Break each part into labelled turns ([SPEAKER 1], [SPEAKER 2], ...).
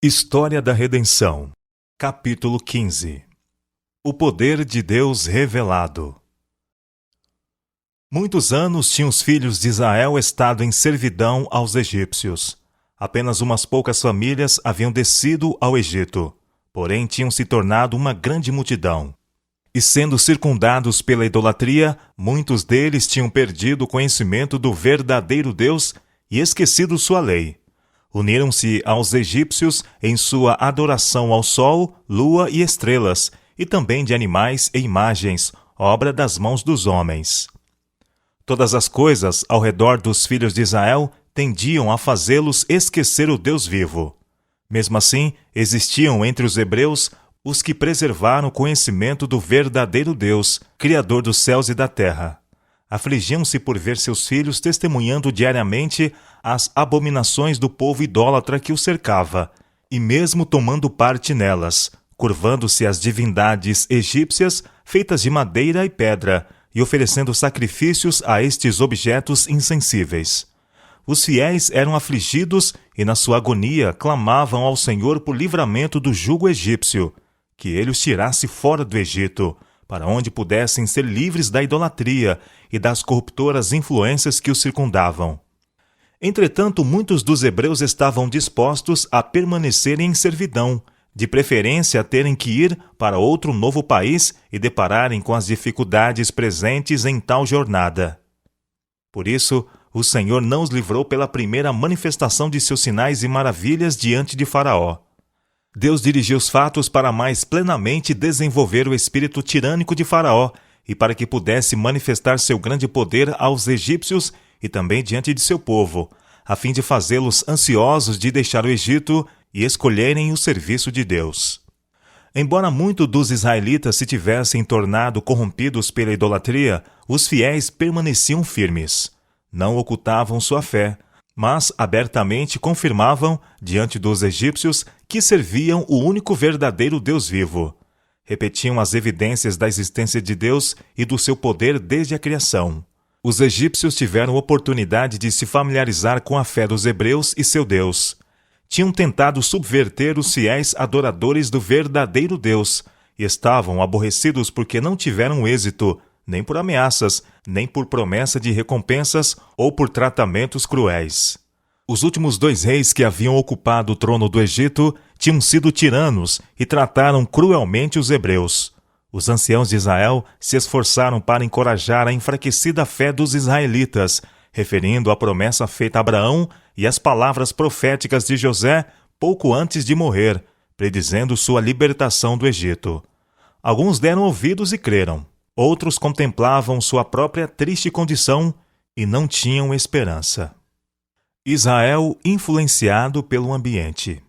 [SPEAKER 1] História da Redenção, capítulo 15. O poder de Deus revelado. Muitos anos tinham os filhos de Israel estado em servidão aos egípcios. Apenas umas poucas famílias haviam descido ao Egito, porém tinham se tornado uma grande multidão. E sendo circundados pela idolatria, muitos deles tinham perdido o conhecimento do verdadeiro Deus e esquecido sua lei. Uniram-se aos egípcios em sua adoração ao sol, lua e estrelas, e também de animais e imagens, obra das mãos dos homens. Todas as coisas ao redor dos filhos de Israel tendiam a fazê-los esquecer o Deus vivo. Mesmo assim, existiam entre os hebreus os que preservaram o conhecimento do verdadeiro Deus, Criador dos céus e da terra. Afligiam-se por ver seus filhos testemunhando diariamente as abominações do povo idólatra que o cercava, e mesmo tomando parte nelas, curvando-se às divindades egípcias feitas de madeira e pedra, e oferecendo sacrifícios a estes objetos insensíveis. Os fiéis eram afligidos e, na sua agonia, clamavam ao Senhor por livramento do jugo egípcio, que ele os tirasse fora do Egito, para onde pudessem ser livres da idolatria e das corruptoras influências que os circundavam. Entretanto, muitos dos hebreus estavam dispostos a permanecerem em servidão, de preferência a terem que ir para outro novo país e depararem com as dificuldades presentes em tal jornada. Por isso, o Senhor não os livrou pela primeira manifestação de seus sinais e maravilhas diante de Faraó. Deus dirigiu os fatos para mais plenamente desenvolver o espírito tirânico de Faraó e para que pudesse manifestar seu grande poder aos egípcios e também diante de seu povo, a fim de fazê-los ansiosos de deixar o Egito e escolherem o serviço de Deus. Embora muitos dos israelitas se tivessem tornado corrompidos pela idolatria, os fiéis permaneciam firmes. Não ocultavam sua fé, mas abertamente confirmavam, diante dos egípcios, que serviam o único verdadeiro Deus vivo. Repetiam as evidências da existência de Deus e do seu poder desde a criação. Os egípcios tiveram oportunidade de se familiarizar com a fé dos hebreus e seu Deus. Tinham tentado subverter os fiéis adoradores do verdadeiro Deus e estavam aborrecidos porque não tiveram êxito, nem por ameaças, nem por promessa de recompensas ou por tratamentos cruéis. Os últimos 2 reis que haviam ocupado o trono do Egito tinham sido tiranos e trataram cruelmente os hebreus. Os anciãos de Israel se esforçaram para encorajar a enfraquecida fé dos israelitas, referindo a promessa feita a Abraão e as palavras proféticas de José pouco antes de morrer, predizendo sua libertação do Egito. Alguns deram ouvidos e creram. Outros contemplavam sua própria triste condição e não tinham esperança. Israel influenciado pelo ambiente.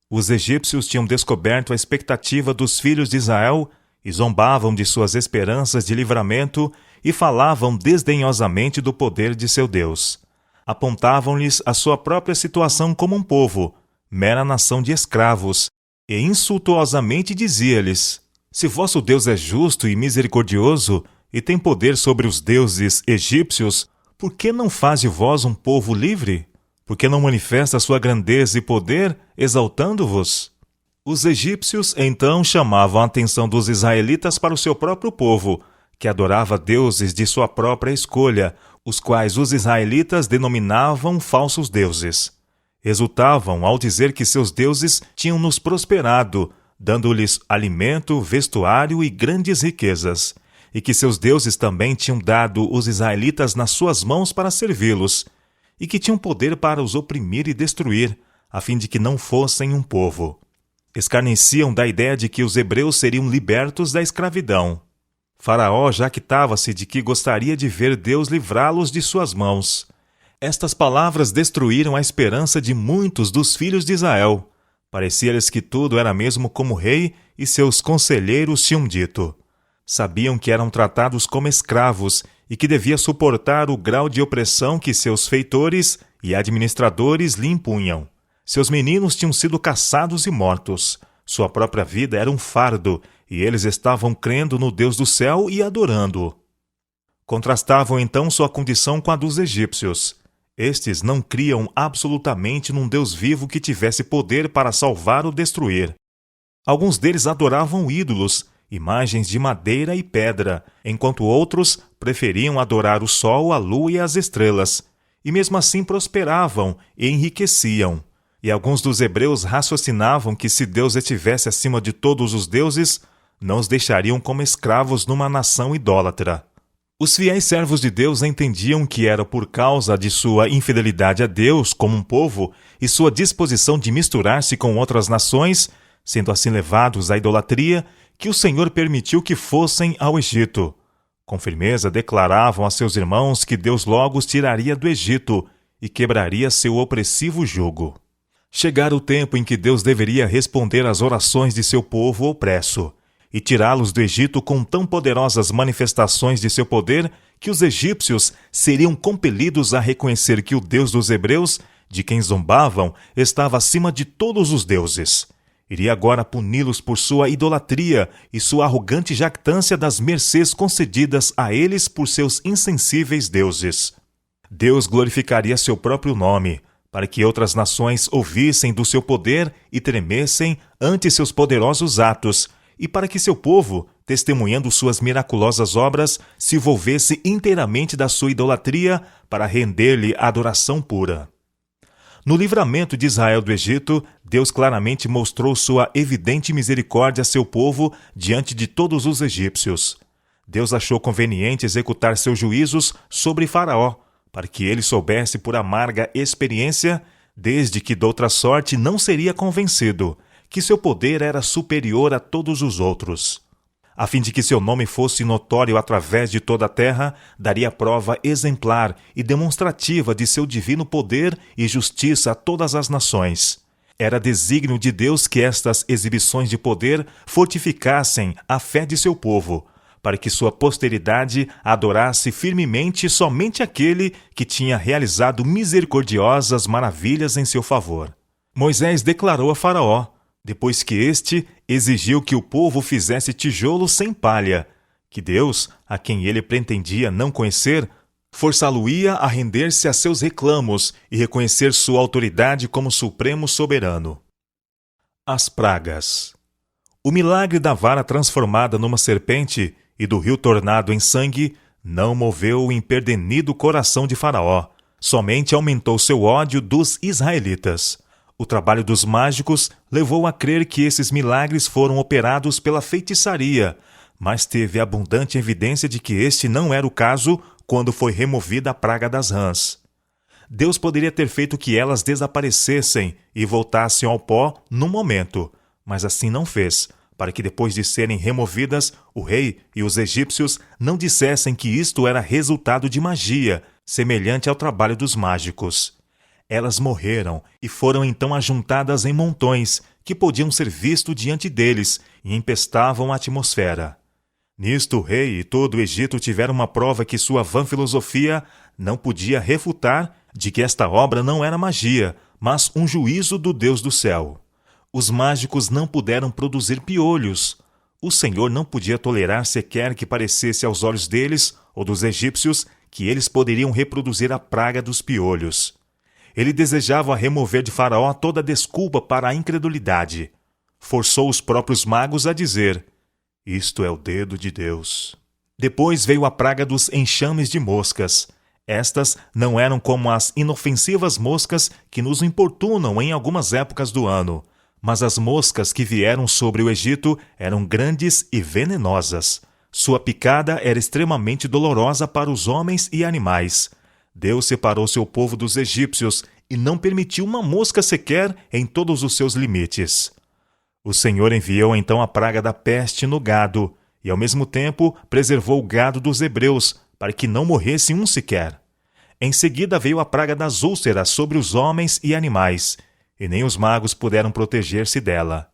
[SPEAKER 1] Os egípcios tinham descoberto a expectativa dos filhos de Israel e zombavam de suas esperanças de livramento e falavam desdenhosamente do poder de seu Deus. Apontavam-lhes a sua própria situação como um povo, mera nação de escravos, e insultuosamente dizia-lhes: se vosso Deus é justo e misericordioso e tem poder sobre os deuses egípcios, por que não faz de vós um povo livre? Por que não manifesta sua grandeza e poder, exaltando-vos? Os egípcios então chamavam a atenção dos israelitas para o seu próprio povo, que adorava deuses de sua própria escolha, os quais os israelitas denominavam falsos deuses. Exultavam ao dizer que seus deuses tinham nos prosperado, dando-lhes alimento, vestuário e grandes riquezas, e que seus deuses também tinham dado os israelitas nas suas mãos para servi-los, e que tinham poder para os oprimir e destruir, a fim de que não fossem um povo. Escarneciam da ideia de que os hebreus seriam libertos da escravidão. Faraó jactava-se de que gostaria de ver Deus livrá-los de suas mãos. Estas palavras destruíram a esperança de muitos dos filhos de Israel. Parecia-lhes que tudo era mesmo como o rei e seus conselheiros tinham dito. Sabiam que eram tratados como escravos e que devia suportar o grau de opressão que seus feitores e administradores lhe impunham. Seus meninos tinham sido caçados e mortos. Sua própria vida era um fardo e eles estavam crendo no Deus do céu e adorando-o. Contrastavam então sua condição com a dos egípcios. Estes não criam absolutamente num Deus vivo que tivesse poder para salvar ou destruir. Alguns deles adoravam ídolos, imagens de madeira e pedra, enquanto outros preferiam adorar o sol, a lua e as estrelas, e mesmo assim prosperavam e enriqueciam. E alguns dos hebreus raciocinavam que se Deus estivesse acima de todos os deuses, não os deixariam como escravos numa nação idólatra. Os fiéis servos de Deus entendiam que era por causa de sua infidelidade a Deus como um povo e sua disposição de misturar-se com outras nações, sendo assim levados à idolatria, que o Senhor permitiu que fossem ao Egito. Com firmeza declaravam a seus irmãos que Deus logo os tiraria do Egito e quebraria seu opressivo jugo. Chegara o tempo em que Deus deveria responder às orações de seu povo opresso e tirá-los do Egito com tão poderosas manifestações de seu poder que os egípcios seriam compelidos a reconhecer que o Deus dos hebreus, de quem zombavam, estava acima de todos os deuses. Iria agora puni-los por sua idolatria e sua arrogante jactância das mercês concedidas a eles por seus insensíveis deuses. Deus glorificaria seu próprio nome, para que outras nações ouvissem do seu poder e tremessem ante seus poderosos atos, e para que seu povo, testemunhando suas miraculosas obras, se volvesse inteiramente da sua idolatria para render-lhe adoração pura. No livramento de Israel do Egito, Deus claramente mostrou sua evidente misericórdia a seu povo diante de todos os egípcios. Deus achou conveniente executar seus juízos sobre Faraó, para que ele soubesse por amarga experiência, desde que doutra sorte não seria convencido, que seu poder era superior a todos os outros. A fim de que seu nome fosse notório através de toda a terra, daria prova exemplar e demonstrativa de seu divino poder e justiça a todas as nações. Era desígnio de Deus que estas exibições de poder fortificassem a fé de seu povo, para que sua posteridade adorasse firmemente somente aquele que tinha realizado misericordiosas maravilhas em seu favor. Moisés declarou a Faraó, depois que este exigiu que o povo fizesse tijolos sem palha, que Deus, a quem ele pretendia não conhecer, forçá-lo-ia a render-se a seus reclamos e reconhecer sua autoridade como supremo soberano. As pragas. O milagre da vara transformada numa serpente e do rio tornado em sangue não moveu o empedernido coração de Faraó, somente aumentou seu ódio dos israelitas. O trabalho dos mágicos levou a crer que esses milagres foram operados pela feitiçaria, mas teve abundante evidência de que este não era o caso quando foi removida a praga das rãs. Deus poderia ter feito que elas desaparecessem e voltassem ao pó num momento, mas assim não fez, para que depois de serem removidas, o rei e os egípcios não dissessem que isto era resultado de magia, semelhante ao trabalho dos mágicos. Elas morreram e foram então ajuntadas em montões, que podiam ser vistos diante deles e empestavam a atmosfera. Nisto o rei e todo o Egito tiveram uma prova que sua vã filosofia não podia refutar de que esta obra não era magia, mas um juízo do Deus do céu. Os mágicos não puderam produzir piolhos. O Senhor não podia tolerar sequer que parecesse aos olhos deles ou dos egípcios que eles poderiam reproduzir a praga dos piolhos. Ele desejava remover de Faraó toda desculpa para a incredulidade. Forçou os próprios magos a dizer: "Isto é o dedo de Deus." Depois veio a praga dos enxames de moscas. Estas não eram como as inofensivas moscas que nos importunam em algumas épocas do ano, mas as moscas que vieram sobre o Egito eram grandes e venenosas. Sua picada era extremamente dolorosa para os homens e animais. Deus separou seu povo dos egípcios e não permitiu uma mosca sequer em todos os seus limites. O Senhor enviou então a praga da peste no gado e, ao mesmo tempo, preservou o gado dos hebreus para que não morresse um sequer. Em seguida veio a praga das úlceras sobre os homens e animais, e nem os magos puderam proteger-se dela.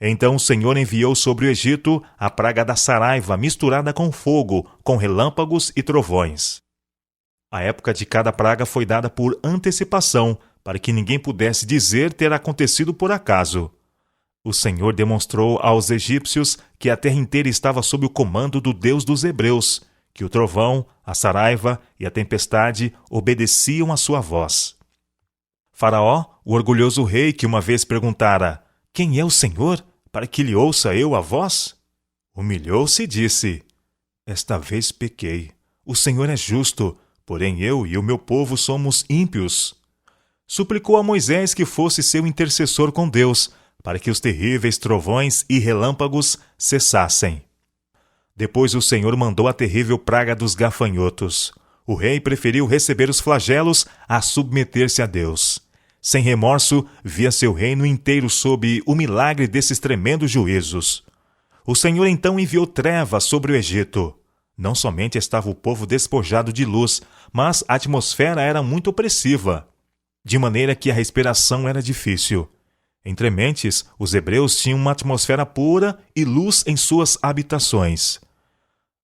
[SPEAKER 1] Então o Senhor enviou sobre o Egito a praga da saraiva misturada com fogo, com relâmpagos e trovões. A época de cada praga foi dada por antecipação, para que ninguém pudesse dizer ter acontecido por acaso. O Senhor demonstrou aos egípcios que a terra inteira estava sob o comando do Deus dos hebreus, que o trovão, a saraiva e a tempestade obedeciam à sua voz. Faraó, o orgulhoso rei que uma vez perguntara: "Quem é o Senhor, para que lhe ouça eu a voz?" Humilhou-se e disse: "Esta vez pequei. O Senhor é justo, porém eu e o meu povo somos ímpios." Suplicou a Moisés que fosse seu intercessor com Deus, para que os terríveis trovões e relâmpagos cessassem. Depois o Senhor mandou a terrível praga dos gafanhotos. O rei preferiu receber os flagelos a submeter-se a Deus. Sem remorso, via seu reino inteiro sob o milagre desses tremendos juízos. O Senhor então enviou trevas sobre o Egito. Não somente estava o povo despojado de luz, mas a atmosfera era muito opressiva, de maneira que a respiração era difícil. Entre mentes, os hebreus tinham uma atmosfera pura e luz em suas habitações.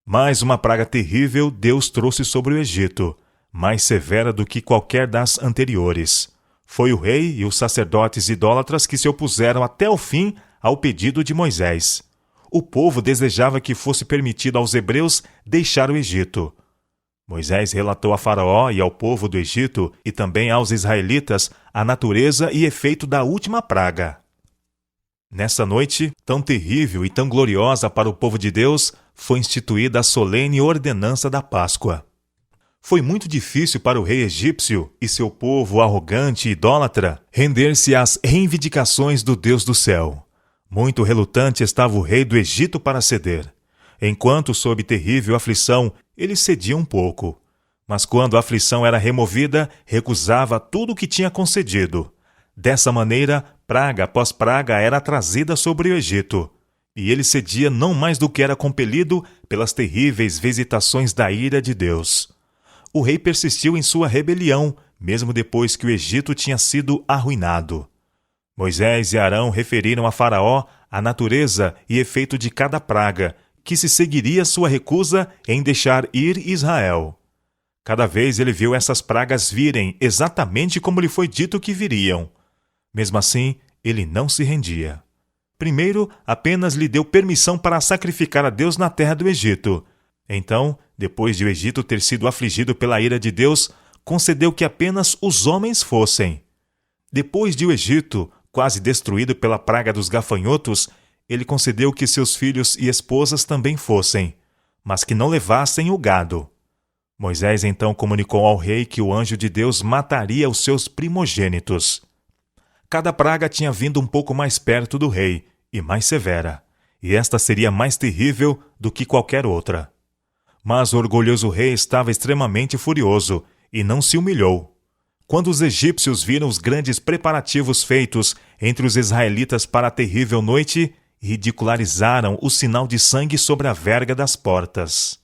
[SPEAKER 1] Mais uma praga terrível Deus trouxe sobre o Egito, mais severa do que qualquer das anteriores. Foi o rei e os sacerdotes idólatras que se opuseram até o fim ao pedido de Moisés. O povo desejava que fosse permitido aos hebreus deixar o Egito. Moisés relatou a Faraó e ao povo do Egito e também aos israelitas a natureza e efeito da última praga. Nessa noite, tão terrível e tão gloriosa para o povo de Deus, foi instituída a solene ordenança da Páscoa. Foi muito difícil para o rei egípcio e seu povo arrogante e idólatra render-se às reivindicações do Deus do céu. Muito relutante estava o rei do Egito para ceder. Enquanto sob terrível aflição, ele cedia um pouco. Mas quando a aflição era removida, recusava tudo o que tinha concedido. Dessa maneira, praga após praga era trazida sobre o Egito. E ele cedia não mais do que era compelido pelas terríveis visitações da ira de Deus. O rei persistiu em sua rebelião, mesmo depois que o Egito tinha sido arruinado. Moisés e Arão referiram a Faraó a natureza e efeito de cada praga, que se seguiria sua recusa em deixar ir Israel. Cada vez ele viu essas pragas virem exatamente como lhe foi dito que viriam. Mesmo assim, ele não se rendia. Primeiro, apenas lhe deu permissão para sacrificar a Deus na terra do Egito. Então, depois de o Egito ter sido afligido pela ira de Deus, concedeu que apenas os homens fossem. Depois de o Egito, quase destruído pela praga dos gafanhotos, ele concedeu que seus filhos e esposas também fossem, mas que não levassem o gado. Moisés então comunicou ao rei que o anjo de Deus mataria os seus primogênitos. Cada praga tinha vindo um pouco mais perto do rei, e mais severa, e esta seria mais terrível do que qualquer outra. Mas o orgulhoso rei estava extremamente furioso, e não se humilhou. Quando os egípcios viram os grandes preparativos feitos entre os israelitas para a terrível noite, ridicularizaram o sinal de sangue sobre a verga das portas.